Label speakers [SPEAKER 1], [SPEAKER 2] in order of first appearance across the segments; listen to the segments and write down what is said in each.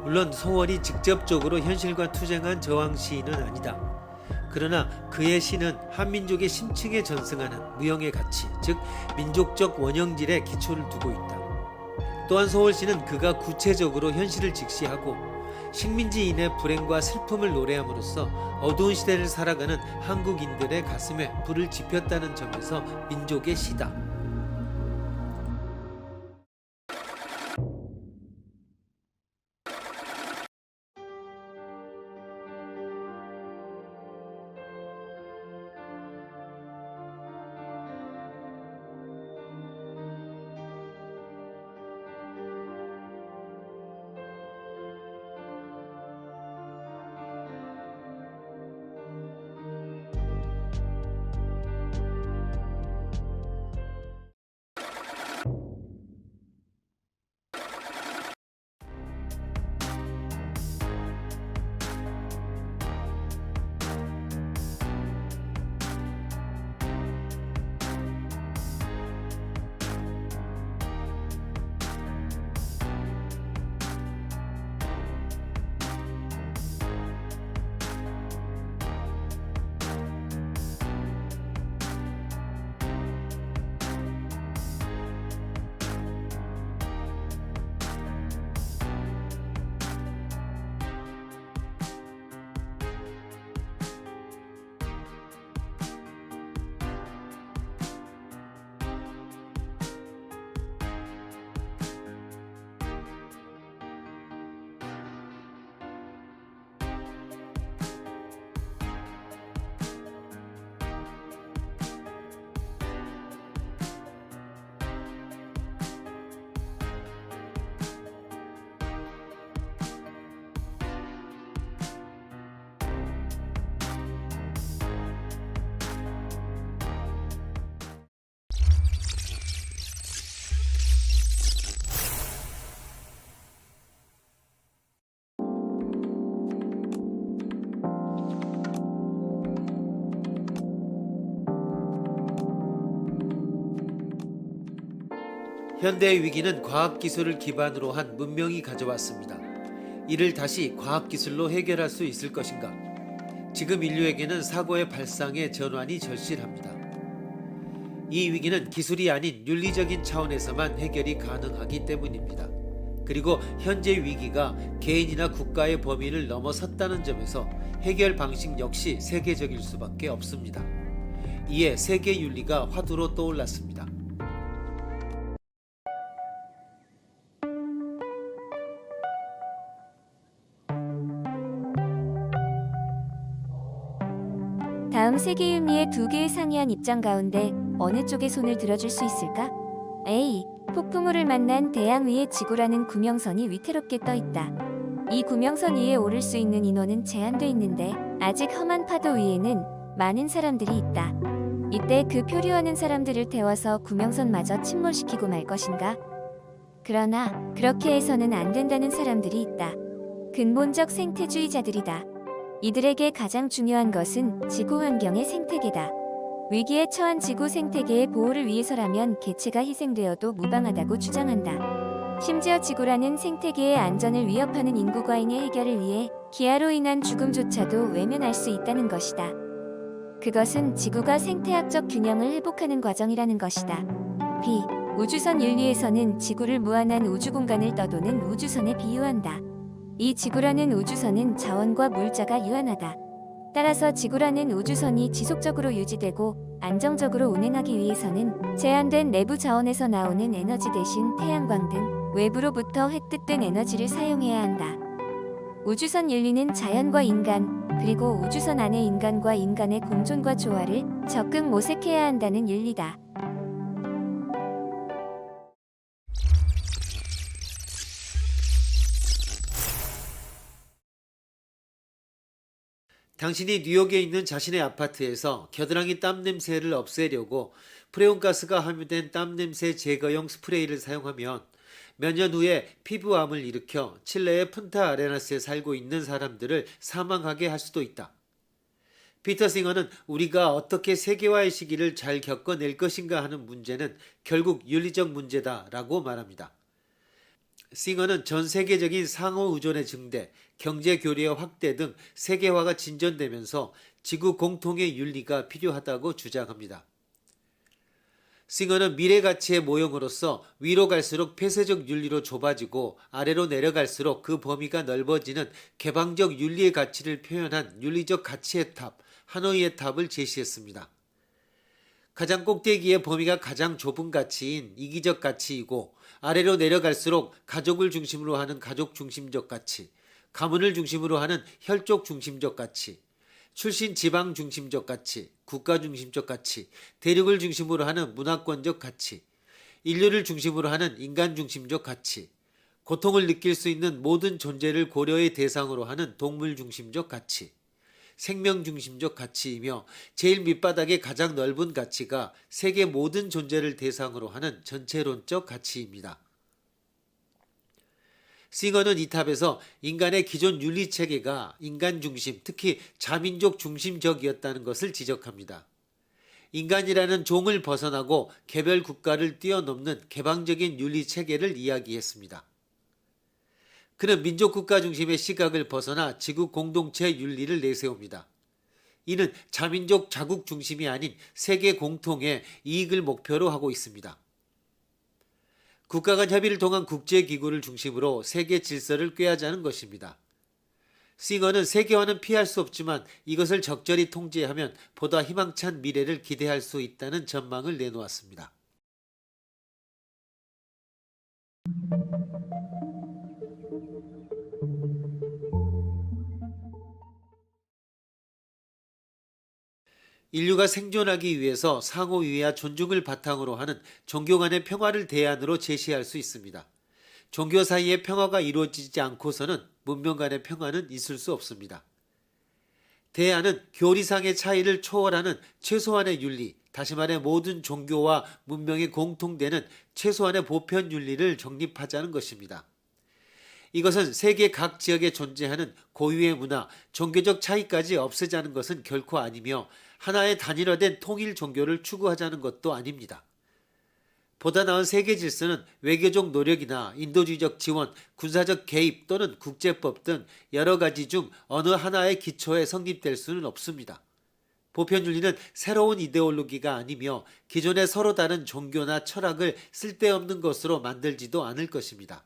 [SPEAKER 1] 물론 소월이 직접적으로 현실과 투쟁한 저항 시인은 아니다. 그러나 그의 시는 한민족의 심층에 전승하는 무형의 가치, 즉 민족적 원형질에 기초를 두고 있다. 또한 소월시는 그가 구체적으로 현실을 직시하고 식민지인의 불행과 슬픔을 노래함으로써 어두운 시대를 살아가는 한국인들의 가슴에 불을 지폈다는 점에서 민족의 시다. 현대의 위기는 과학기술을 기반으로 한 문명이 가져왔습니다. 이를 다시 과학기술로 해결할 수 있을 것인가? 지금 인류에게는 사고의 발상의 전환이 절실합니다. 이 위기는 기술이 아닌 윤리적인 차원에서만 해결이 가능하기 때문입니다. 그리고 현재 위기가 개인이나 국가의 범위를 넘어섰다는 점에서 해결 방식 역시 세계적일 수밖에 없습니다. 이에 세계 윤리가 화두로 떠올랐습니다.
[SPEAKER 2] 다음 세계윤리의 두 개의 상이한 입장 가운데 어느 쪽에 손을 들어줄 수 있을까? A. 폭풍우를 만난 대양 위의 지구라는 구명선이 위태롭게 떠있다. 이 구명선 위에 오를 수 있는 인원은 제한돼 있는데 아직 험한 파도 위에는 많은 사람들이 있다. 이때 그 표류하는 사람들을 태워서 구명선마저 침몰시키고 말 것인가? 그러나 그렇게 해서는 안 된다는 사람들이 있다. 근본적 생태주의자들이다. 이들에게 가장 중요한 것은 지구 환경의 생태계다. 위기에 처한 지구 생태계의 보호를 위해서라면 개체가 희생되어도 무방하다고 주장한다. 심지어 지구라는 생태계의 안전을 위협하는 인구과잉의 해결을 위해 기아로 인한 죽음조차도 외면할 수 있다는 것이다. 그것은 지구가 생태학적 균형을 회복하는 과정이라는 것이다. B. 우주선 윤리에서는 지구를 무한한 우주공간을 떠도는 우주선에 비유한다. 이 지구라는 우주선은 자원과 물자가 유한하다. 따라서 지구라는 우주선이 지속적으로 유지되고 안정적으로 운행하기 위해서는 제한된 내부 자원에서 나오는 에너지 대신 태양광 등 외부로부터 획득된 에너지를 사용해야 한다. 우주선 윤리는 자연과 인간, 그리고 우주선 안의 인간과 인간의 공존과 조화를 적극 모색해야 한다는 윤리다.
[SPEAKER 1] 당신이 뉴욕에 있는 자신의 아파트에서 겨드랑이 땀 냄새를 없애려고 프레온가스가 함유된 땀 냄새 제거용 스프레이를 사용하면 몇 년 후에 피부암을 일으켜 칠레의 푼타 아레나스에 살고 있는 사람들을 사망하게 할 수도 있다. 피터 싱어는 우리가 어떻게 세계화의 시기를 잘 겪어낼 것인가 하는 문제는 결국 윤리적 문제다라고 말합니다. 싱어는 전 세계적인 상호 의존의 증대, 경제 교류의 확대 등 세계화가 진전되면서 지구 공통의 윤리가 필요하다고 주장합니다. 싱어는 미래 가치의 모형으로서 위로 갈수록 폐쇄적 윤리로 좁아지고 아래로 내려갈수록 그 범위가 넓어지는 개방적 윤리의 가치를 표현한 윤리적 가치의 탑, 하노이의 탑을 제시했습니다. 가장 꼭대기의 범위가 가장 좁은 가치인 이기적 가치이고 아래로 내려갈수록 가족을 중심으로 하는 가족 중심적 가치, 가문을 중심으로 하는 혈족 중심적 가치, 출신 지방 중심적 가치, 국가 중심적 가치, 대륙을 중심으로 하는 문화권적 가치, 인류를 중심으로 하는 인간 중심적 가치, 고통을 느낄 수 있는 모든 존재를 고려의 대상으로 하는 동물 중심적 가치, 생명 중심적 가치이며 제일 밑바닥의 가장 넓은 가치가 세계 모든 존재를 대상으로 하는 전체론적 가치입니다. 싱어는 이 탑에서 인간의 기존 윤리 체계가 인간 중심, 특히 자민족 중심적이었다는 것을 지적합니다. 인간이라는 종을 벗어나고 개별 국가를 뛰어넘는 개방적인 윤리 체계를 이야기했습니다. 그는 민족 국가 중심의 시각을 벗어나 지구 공동체 윤리를 내세웁니다. 이는 자민족 자국 중심이 아닌 세계 공통의 이익을 목표로 하고 있습니다. 국가 간 협의를 통한 국제기구를 중심으로 세계 질서를 꾀하자는 것입니다. 싱어는 세계화는 피할 수 없지만 이것을 적절히 통제하면 보다 희망찬 미래를 기대할 수 있다는 전망을 내놓았습니다. 인류가 생존하기 위해서 상호이해와 존중을 바탕으로 하는 종교 간의 평화를 대안으로 제시할 수 있습니다. 종교 사이의 평화가 이루어지지 않고서는 문명 간의 평화는 있을 수 없습니다. 대안은 교리상의 차이를 초월하는 최소한의 윤리, 다시 말해 모든 종교와 문명이 공통되는 최소한의 보편 윤리를 정립하자는 것입니다. 이것은 세계 각 지역에 존재하는 고유의 문화, 종교적 차이까지 없애자는 것은 결코 아니며 하나의 단일화된 통일 종교를 추구하자는 것도 아닙니다. 보다 나은 세계 질서는 외교적 노력이나 인도주의적 지원, 군사적 개입 또는 국제법 등 여러 가지 중 어느 하나의 기초에 성립될 수는 없습니다. 보편윤리는 새로운 이데올로기가 아니며 기존의 서로 다른 종교나 철학을 쓸데없는 것으로 만들지도 않을 것입니다.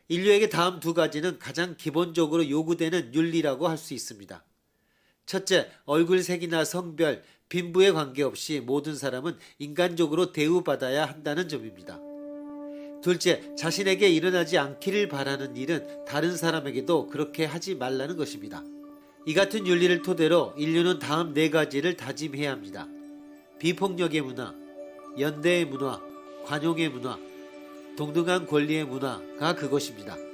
[SPEAKER 1] 인류에게 다음 두 가지는 가장 기본적으로 요구되는 윤리라고 할 수 있습니다. 첫째, 얼굴색이나 성별, 빈부에 관계없이 모든 사람은 인간적으로 대우받아야 한다는 점입니다. 둘째, 자신에게 일어나지 않기를 바라는 일은 다른 사람에게도 그렇게 하지 말라는 것입니다. 이 같은 윤리를 토대로 인류는 다음 네 가지를 다짐해야 합니다. 비폭력의 문화, 연대의 문화, 관용의 문화, 동등한 권리의 문화가 그것입니다.